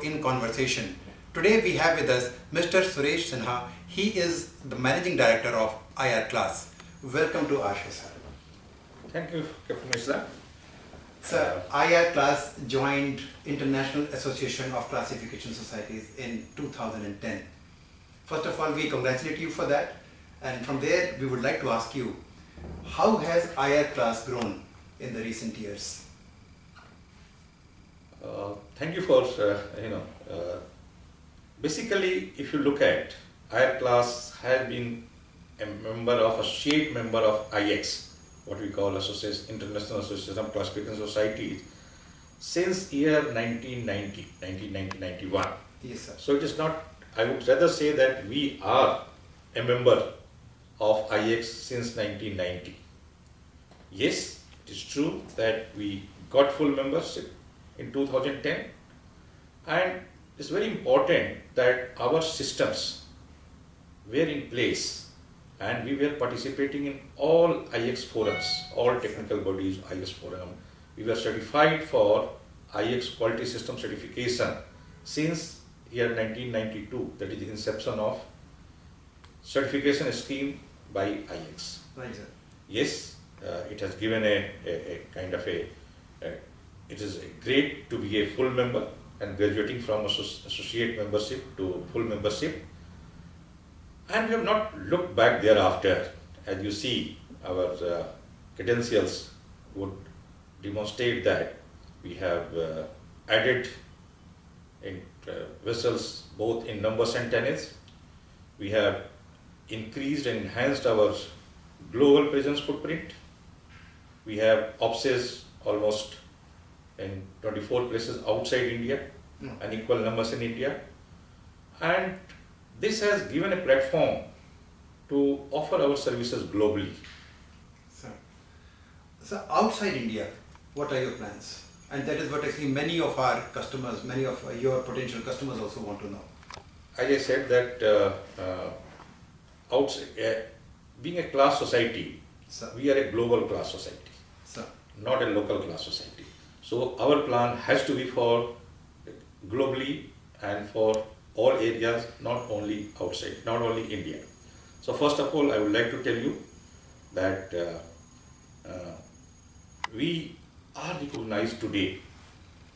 in conversation. Today we have with us Mr. Suresh Sinha. He is the Managing Director of IRClass. Welcome to our show, sir. Thank you, Captain Mishra. Sir, IRClass joined International Association of Classification Societies in 2010. First of all, we congratulate you for that. And from there, we would like to ask you, how has IRClass grown in the recent years? Thank you for, basically, if you look at IRClass has been associate member of IX, what we call International Association of Classification Societies, since year 1991. Yes, sir. So it is not, I would rather say that we are a member of IX since 1990. Yes, it is true that we got full membership in 2010, and it's very important that our systems were in place and we were participating in all IX forums, all technical bodies, IX forum. We were certified for IX quality system certification since year 1992, that is the inception of certification scheme by IX. Right, sir. Yes, it has given a kind of it is great to be a full member and graduating from associate membership to full membership. And we have not looked back thereafter. As you see, our credentials would demonstrate that we have added in vessels both in numbers and tonnage. We have increased and enhanced our global presence footprint. We have offices almost in 24 places outside India and equal numbers in India. And this has given a platform to offer our services globally. Sir, outside India, what are your plans? And that is what actually many of our customers, many of your potential customers also want to know. As I said that outside, being a class society, Sir. we are a global class society, Sir. not a local class society. So our plan has to be for globally and for all areas, not only outside, not only India. So first of all, I would like to tell you that we are recognized today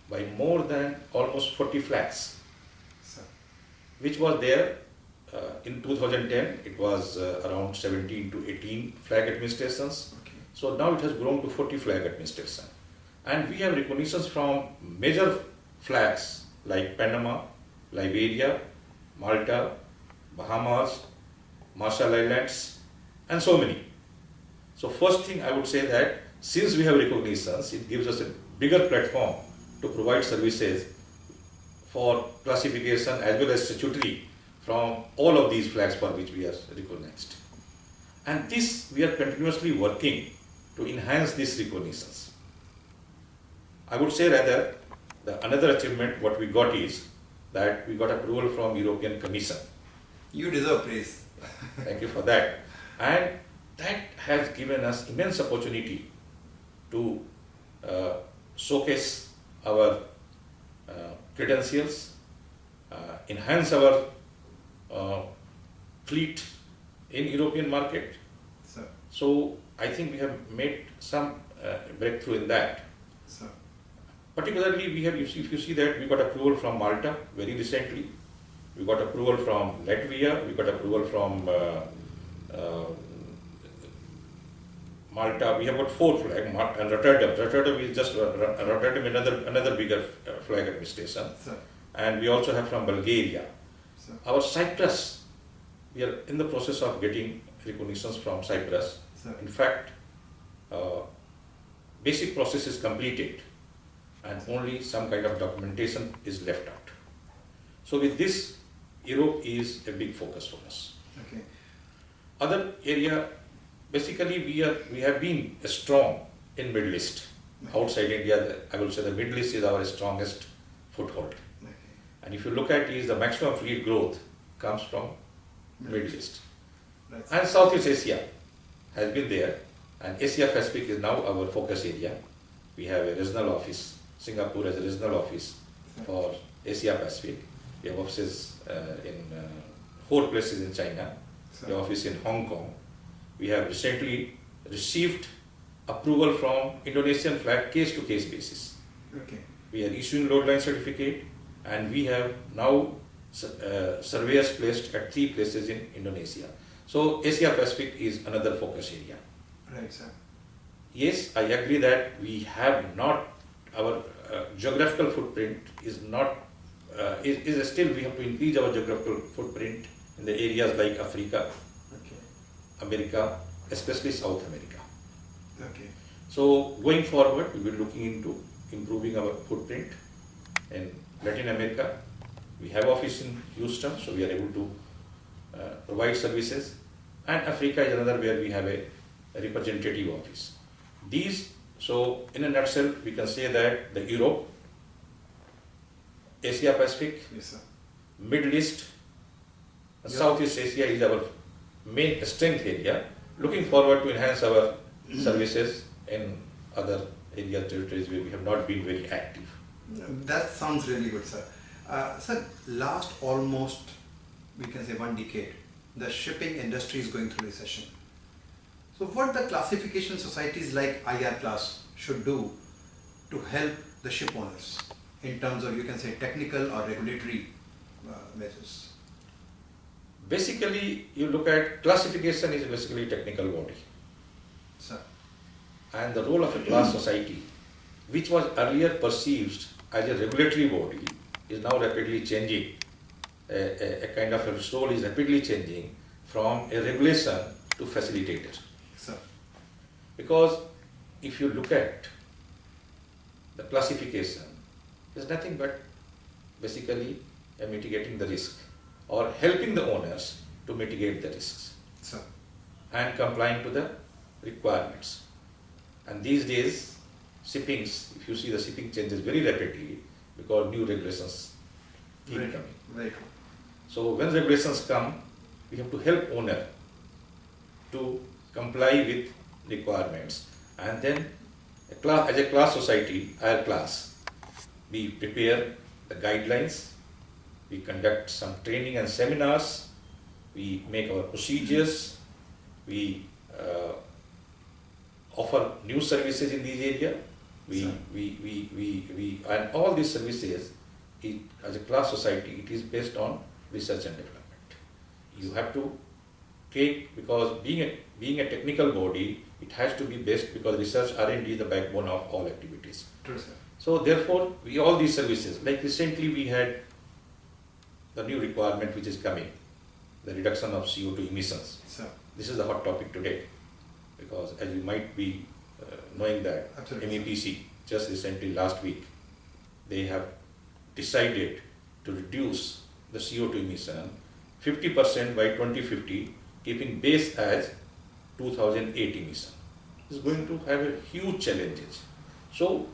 by more than almost 40 flags, Sir. which was there in 2010. It was around 17 to 18 flag administrations. Okay. So now it has grown to 40 flag administration. And we have recognitions from major flags like Panama, Liberia, Malta, Bahamas, Marshall Islands, and so many. So first thing I would say that since we have recognitions, it gives us a bigger platform to provide services for classification as well as statutory from all of these flags for which we are recognized. And this we are continuously working to enhance these recognitions. I would say rather, another achievement what we got is that we got approval from European Commission. You deserve praise. Thank you for that. And that has given us immense opportunity to showcase our credentials, enhance our fleet in European market. Sir. So I think we have made some breakthrough in that. Sir. Particularly, we have, if you see that we got approval from Malta very recently, we got approval from Latvia, we got approval from Malta. We have got 4 flags, and Rotterdam. Rotterdam is just Rotterdam, another bigger flag administration. Sir. And we also have from Bulgaria. Sir. Our Cyprus, we are in the process of getting recognitions from Cyprus. Sir. In fact, basic process is completed and only some kind of documentation is left out. So with this, Europe is a big focus for us. Okay. Other area, basically we have been strong in Middle East. Outside India, I will say the Middle East is our strongest foothold. Okay. And if you look at is the maximum fleet growth comes from Middle East. Right. And Southeast Asia has been there, and Asia Pacific is now our focus area. We have a regional office, Singapore as a regional office for Asia Pacific. We have offices in 4 places in China. We have office in Hong Kong. We have recently received approval from Indonesian flag case-to-case basis. Okay. We are issuing load line certificate, and we have now surveyors placed at 3 places in Indonesia. So Asia Pacific is another focus area. Right, sir. Yes, I agree that we have not, our geographical footprint is not, is still, we have to increase our geographical footprint in the areas like Africa, Okay. America, especially South America. Okay. So going forward, we will be looking into improving our footprint in Latin America. We have office in Houston, so we are able to provide services. And Africa is another where we have a representative office. These, so in a nutshell, we can say that the Europe, Asia Pacific, Yes, sir. Middle East, and Yeah. Southeast Asia is our main strength area. Looking forward to enhance our services in other areas, territories where we have not been very active. That sounds really good, sir. Sir, last almost, we can say 1 decade, the shipping industry is going through recession. So what the classification societies like IRClass should do to help the ship owners in terms of, you can say, technical or regulatory measures? Basically, you look at classification is basically a technical body. Sir. And the role of a class society, which was earlier perceived as a regulatory body, is now rapidly changing. A kind of a role is rapidly changing from a regulation to facilitator. Sir. Because if you look at the classification, it's nothing but basically mitigating the risk or helping the owners to mitigate the risks Sir. and complying to the requirements. And these days, shippings, if you see, the shipping changes very rapidly because new regulations keep Very true. coming. Very true. So when regulations come, we have to help owner to comply with requirements, and then as a class society, IRClass, we prepare the guidelines, we conduct some training and seminars, we make our procedures, we offer new services in these areas. And all these services, as a class society, it is based on research and development. You have to take, because being a technical body, it has to be based, because research R&D is the backbone of all activities. True, sir. So therefore, all these services, like recently we had the new requirement which is coming, the reduction of CO2 emissions. Sir. This is the hot topic today, because as you might be knowing that Absolutely. MEPC just recently last week, they have decided to reduce the CO2 emission 50% by 2050, keeping base as 2008 emission. It's going to have a huge challenges. So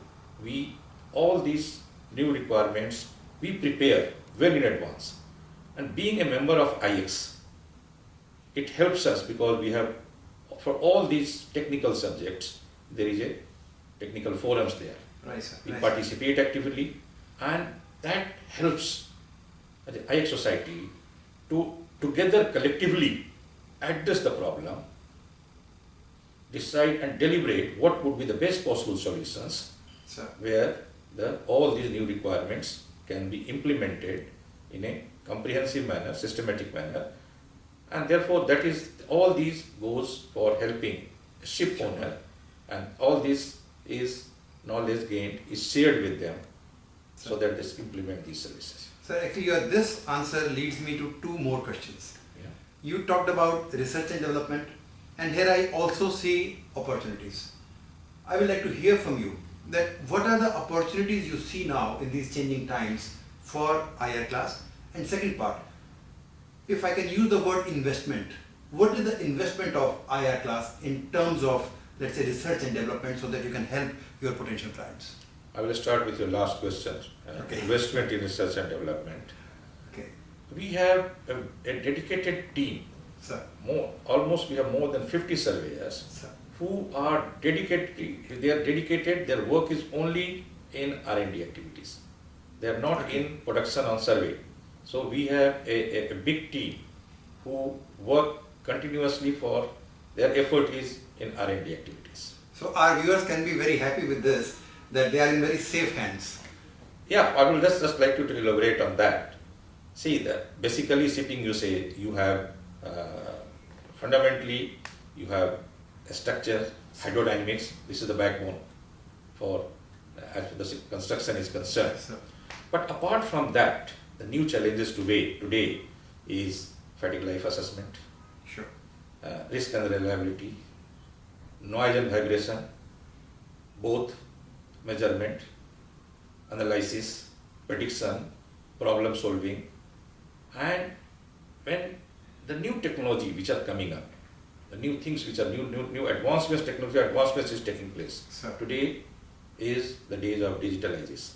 all these new requirements, we prepare well in advance. And being a member of IX, it helps us because we have, for all these technical subjects, there is a technical forums there. Right, sir. We Right. participate actively, and that helps the IX society to together collectively address the problem, decide and deliberate what would be the best possible solutions, Sir. where all these new requirements can be implemented in a comprehensive manner, systematic manner, and therefore all these goes for helping a ship owner, and all this is knowledge gained is shared with them, so that they implement these services. Sir, actually this answer leads me to 2 more questions. Yeah. You talked about research and development, and here I also see opportunities. I would like to hear from you that what are the opportunities you see now in these changing times for IRClass? And second part, if I can use the word investment, what is the investment of IRClass in terms of, let's say, research and development, so that you can help your potential clients? I will start with your last question, Okay. investment in research and development. Okay, We have a dedicated team, sir. we have more than 50 surveyors Sir. who are dedicated, their work is only in R&D activities. They are not in production on survey. So we have a big team who work continuously for their effort is in R&D activities. So our viewers can be very happy with this, that they are in very safe hands. Yeah, I will just like to elaborate on that. See, that basically shipping, you say you have fundamentally you have a structure, hydrodynamics. This is the backbone for as the construction is concerned. So, But apart from that, the new challenges today is fatigue life assessment, sure. risk and reliability, noise and vibration, both measurement, analysis, prediction, problem solving, and when the new technology which are coming up, the new things which are new advancements, technology advancements is taking place. Sir. Today is the days of digitalisation.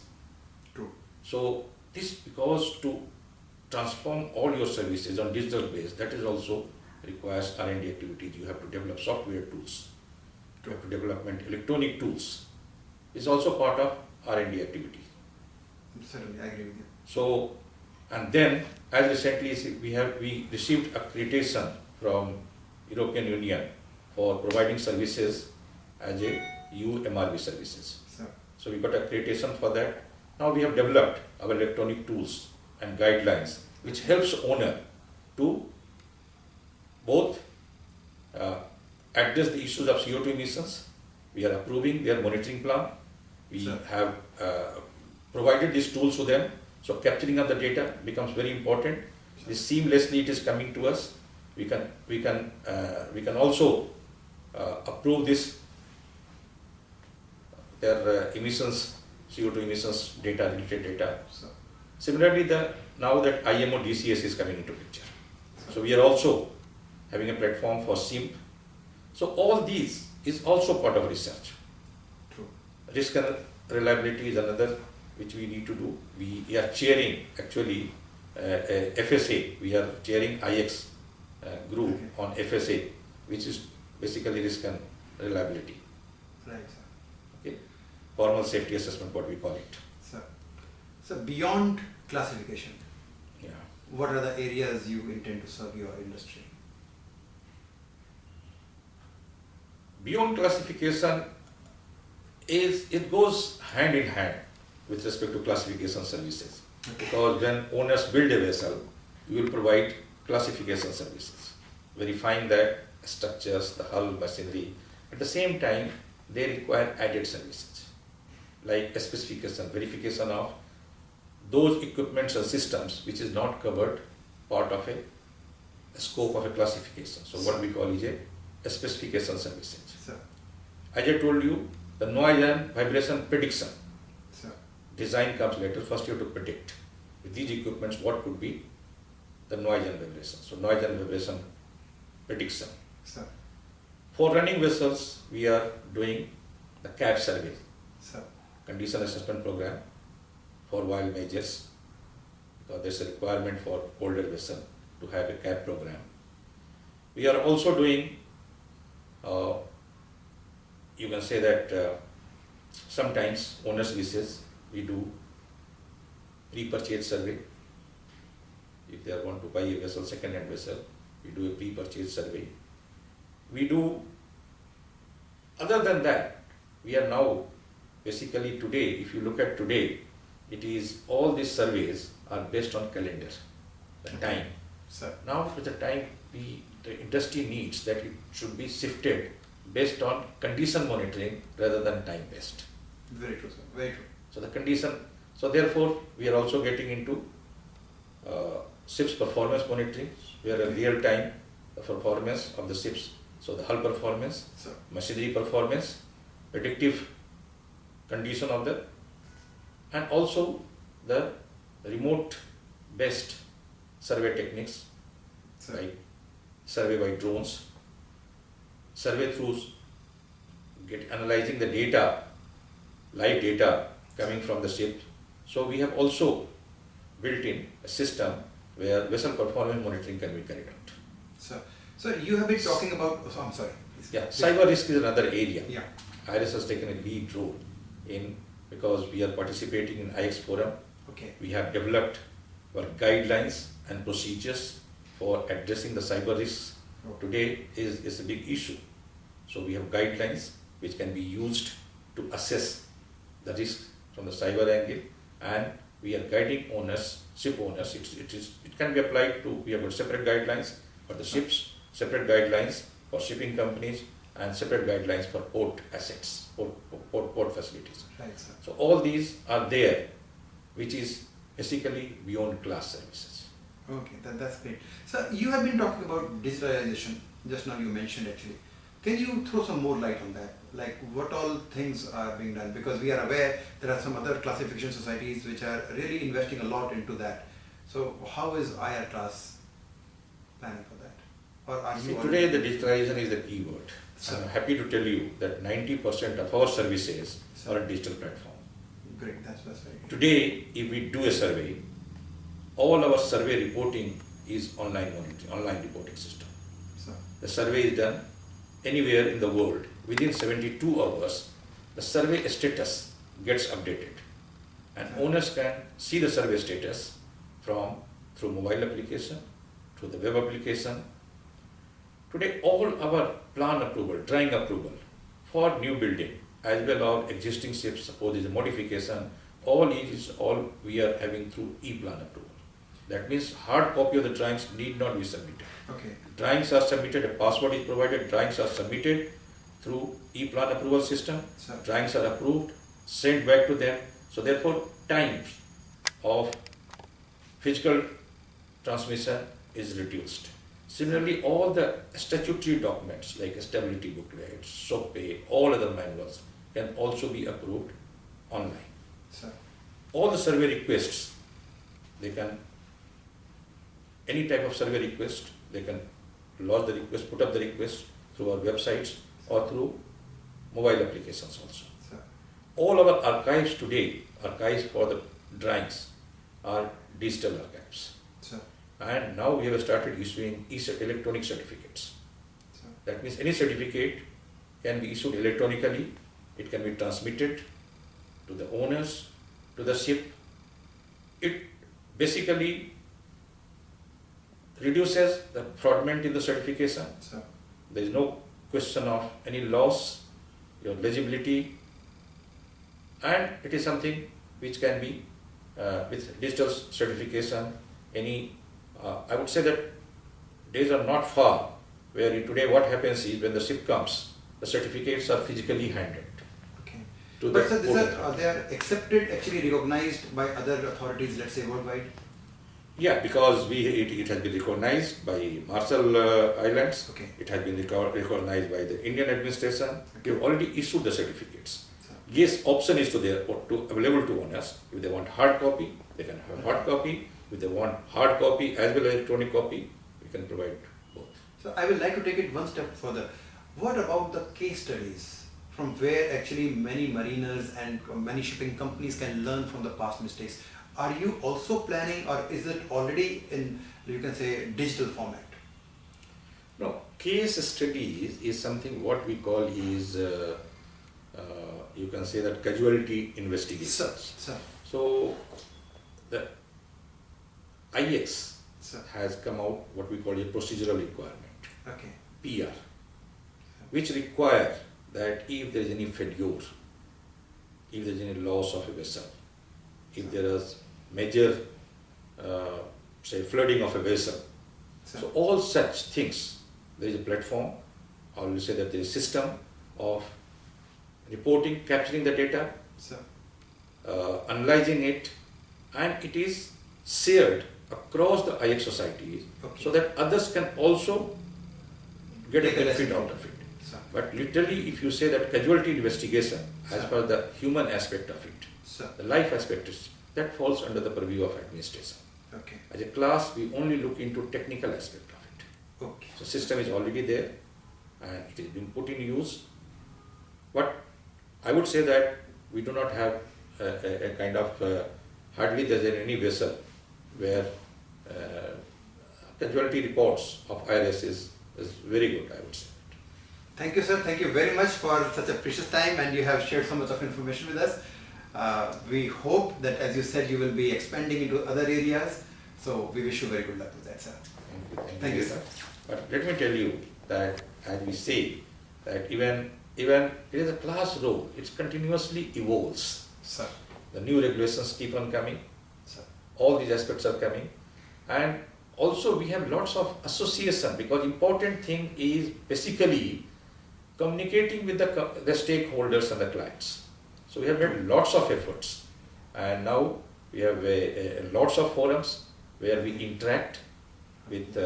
True. So this, because to transform all your services on digital base, that is also requires R&D activities. You have to develop software tools. You have to develop electronic tools. It's also part of R&D activity. Certainly, I agree with you. So, and then as recently we received accreditation from European Union for providing services as a UMRV services. Sir. So we got accreditation for that. Now we have developed our electronic tools and guidelines which helps owner to both address the issues of CO2 emissions. We are approving their monitoring plan. We Sir. have provided these tools to them. So capturing of the data becomes very important. This seamlessly it is coming to us. We can also approve this their emissions, CO2 emissions data, related data. Sir. Similarly, now that IMO DCS is coming into picture. So we are also having a platform for SIMP. So all these is also part of research. True. Risk and reliability is another which we need to do. We are chairing actually FSA. We are chairing IX group on FSA, which is basically risk and reliability. Right, sir. Okay, formal safety assessment, what we call it. Sir. So beyond classification, Yeah. what are the areas you intend to serve your industry? Beyond classification it goes hand in hand with respect to classification services. Okay. Because when owners build a vessel, you will provide classification services, verifying that structures, the hull, machinery. At the same time, they require added services like a specification, verification of those equipments and systems which is not covered part of a scope of a classification. So what we call is a specification services. Sir. As I told you, the noise and vibration prediction. Sir. Design comes later. First you have to predict with these equipments what could be the noise and vibration. So noise and vibration prediction. Sir. For running vessels, we are doing the Capt survey, Sir. condition assessment program for while majors, because there's a requirement for older vessel to have a Capt program. We are also doing, you can say that sometimes owners wishes, we do pre-purchase survey. If they want to buy a vessel, second-hand vessel, we do a pre-purchase survey. We do, other than that, we are now basically today, if you look at today, it is all these surveys are based on calendar, the time. Sir. Now with the time, the industry needs that it should be shifted based on condition monitoring rather than time based. Very true, sir. Very true. So the condition, so therefore we are also getting into ships performance monitoring, where a real time performance of the ships. So the hull performance, Sir. machinery performance, predictive condition of the, and also the remote based survey techniques, Sir. like survey by drones, survey through analyzing the data, live data coming from the ship. So we have also built in a system where vessel performance monitoring can be carried out. Sir. So you have been talking about, oh, I'm sorry. Please. Yeah, cyber risk is another area. Yeah. IRS has taken a lead role in, because we are participating in IX forum Okay. We have developed our guidelines and procedures for addressing the cyber risks. Today is a big issue. So we have guidelines which can be used to assess the risk from the cyber angle, and we are guiding owners, ship owners. It can be applied to, we have got separate guidelines for the ships, separate guidelines for shipping companies, and separate guidelines for port assets, port facilities. Right, sir. So all these are there, which is basically beyond class services. Okay, that's great. So you have been talking about digitalization, just now you mentioned actually. Can you throw some more light on that? Like what all things are being done? Because we are aware there are some other classification societies which are really investing a lot into that. So how is IRClass planning for that? Or are See, you today the digitalization is the key word. Sir. I'm happy to tell you that 90% of our services Sir. are a digital platform. Great, that's very good. Today, if we do a survey, all our survey reporting is online monitoring, online reporting system. So, The survey is done anywhere in the world. Within 72 hours, the survey status gets updated, and owners can see the survey status through mobile application, through the web application. Today, all our plan approval, drawing approval for new building as well as existing ships, suppose there is a modification, all we are having through e-plan approval. That means hard copy of the drawings need not be submitted. okay. Drawings are submitted, a password is provided, drawings are submitted through e-plan approval system, So, drawings are approved, sent back to them. So therefore, times of physical transmission is reduced. Similarly, all the statutory documents like stability booklets, SOPE, all other manuals can also be approved online. so, All the survey requests, any type of survey request, they can lodge the request, put up the request through our websites or through mobile applications also. so, All our archives today, archives for the drawings, are digital archives. so, And now we have started issuing electronic certificates. so, That means any certificate can be issued electronically, it can be transmitted to the owners, to the ship. It basically reduces the fraudulent in the certification. so, There is no question of any loss, your legibility, and it is something which can be with digital certification. I would say that days are not far where today what happens is when the ship comes, the certificates are physically handed okay. to But the sir, port authority. they are accepted, actually recognized by other authorities, let's say worldwide? Yeah, because it has been recognized by Marshall Islands. Okay. It has been recognized by the Indian administration. We have already issued the certificates. So, Yes, option is available to owners. If they want hard copy, they can have hard copy. If they want hard copy as well as electronic copy, we can provide both. so I would like to take it one step further. What about the case studies from where actually many mariners and many shipping companies can learn from the past mistakes? Are you also planning, or is it already in, you can say, digital format? No, case studies is something what we call is, you can say that casualty investigations. Sir, So the IX sir, has come out what we call a procedural requirement, okay, PR, which require that if there is any failure, if there is any loss of a vessel, if there is major, say flooding of a vessel, sir, so all such things, there is a platform, or we say that there is a system of reporting, capturing the data, sir, analyzing it, and it is shared across the IX societies Okay. so that others can also get a Take a benefit lesson. out of it. sir, But literally, if you say that casualty investigation, as Sir. per the human aspect of it, sir, the life aspect, that falls under the purview of administration. okay, As a class, we only look into technical aspect of it. okay, So system is already there and it is being put in use. But I would say that we do not have a kind of, hardly there is any vessel where casualty reports of IRS is very good, I would say. Thank you, sir. Thank you very much for such a precious time, and you have shared so much of information with us. We hope that, as you said, you will be expanding into other areas. So we wish you very good luck with that, sir. Thank you, sir. But let me tell you that, as we say, that even it is a class role, it continuously evolves. Sir. The new regulations keep on coming. Sir. All these aspects are coming, and also we have lots of association, because important thing is basically communicating with the stakeholders and the clients. So we have made lots of efforts, and now we have lots of forums where we interact with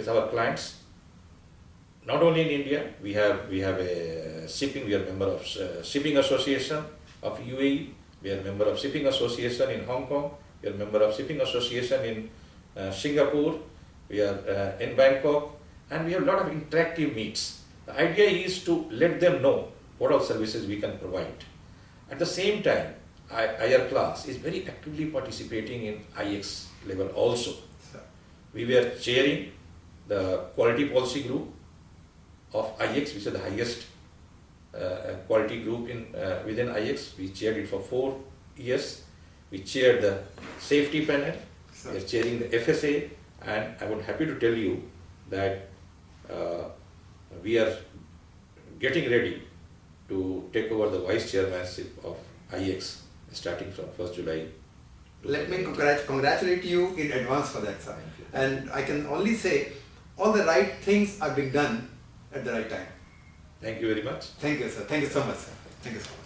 our clients. Not only in India, we have a shipping. We are member of Shipping Association of UAE. We are member of Shipping Association in Hong Kong. We are member of Shipping Association in Singapore. We are in Bangkok, and we have a lot of interactive meets. The idea is to let them know what all services we can provide. At the same time, IRClass is very actively participating in IX level also. Sir. We were chairing the quality policy group of IX, which is the highest quality group within IX. We chaired it for 4 years. We chaired the safety panel. Sir. We are chairing the FSA, and I would happy to tell you that we are getting ready to take over the vice chairmanship of IX starting from 1st July. Let me congratulate you in advance for that, sir. And I can only say all the right things are being done at the right time. Thank you very much. Thank you, sir. Thank you so much, sir. Thank you so much.